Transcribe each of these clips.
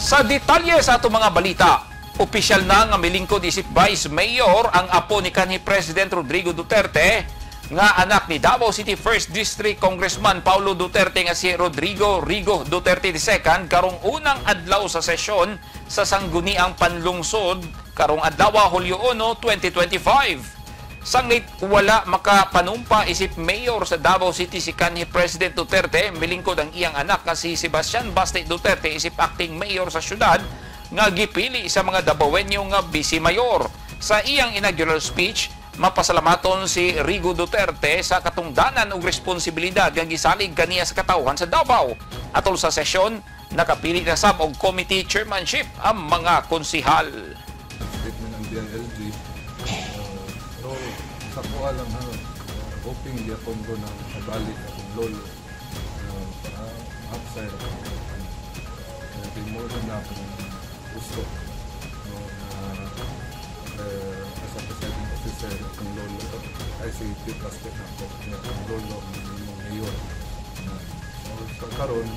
Sa detalye sa ato mga balita, opisyal na nga milingkod isip Vice Mayor ang apo ni kanhi President Rodrigo Duterte nga anak ni Davao City 1st District Congressman Paulo Duterte nga si Rodrigo Rigo Duterte II karong unang adlaw sa sesyon sa sangguniang panlungsod karong adlaw Hulyo 1, 2025. Sangit wala makapanumpa isip mayor sa Davao City si kanhi President Duterte, milingkod ang iyang anak nga si Sebastian Baste Duterte isip acting mayor sa syudad nga gipili sa mga Davaoenyo nga vice mayor. Sa iyang inaugural speech, mapasalamaton si Rigo Duterte sa katungdanan ug responsibilidad nga gisalig kaniya sa katawhan sa Davao. Atol sa sesyon, nakapili na sab og committee chairmanship ang mga konsihal. Statement ng DILG, pero sa ko alam ha, hoping yapon ko ng kabalik akong lolo para outside ako. Kaya more than na akong gusto as a presiding officer akong lolo. Ay si Titlas na ako, akong lolo ng mayor. So karon,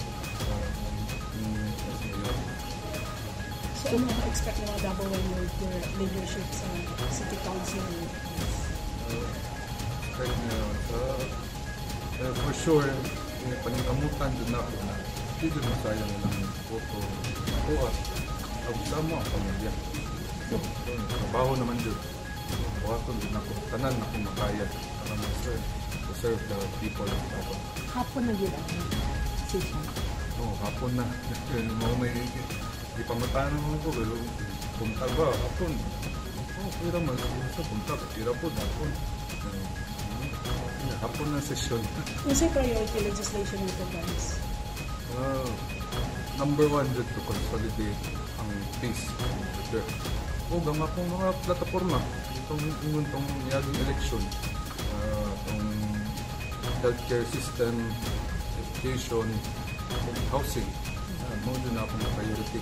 so, ano ka-expect ng mga Davaoenyo with your leadership sa City Council? Expect niya, for sure, paningamutan din ako na hindi din masayang ng photo. Ako at sama ang pamilya. Trabaho naman dyan. Buhaton din ako. Tanan ako makaya para to serve the people of Davao. Hapon na yun ang session. Oo, hapon na. May ipamatahan naman ko, pero punta ba, hapon. Pwera man, sa punta, pwera po, hapon. Hapon na session. Ano sa priority legislation nito, guys? Number one, to consolidate ang peace. O, ang akong mga plataforma, itong niyaging election, itong healthcare system, education, housing, mo din akong priority.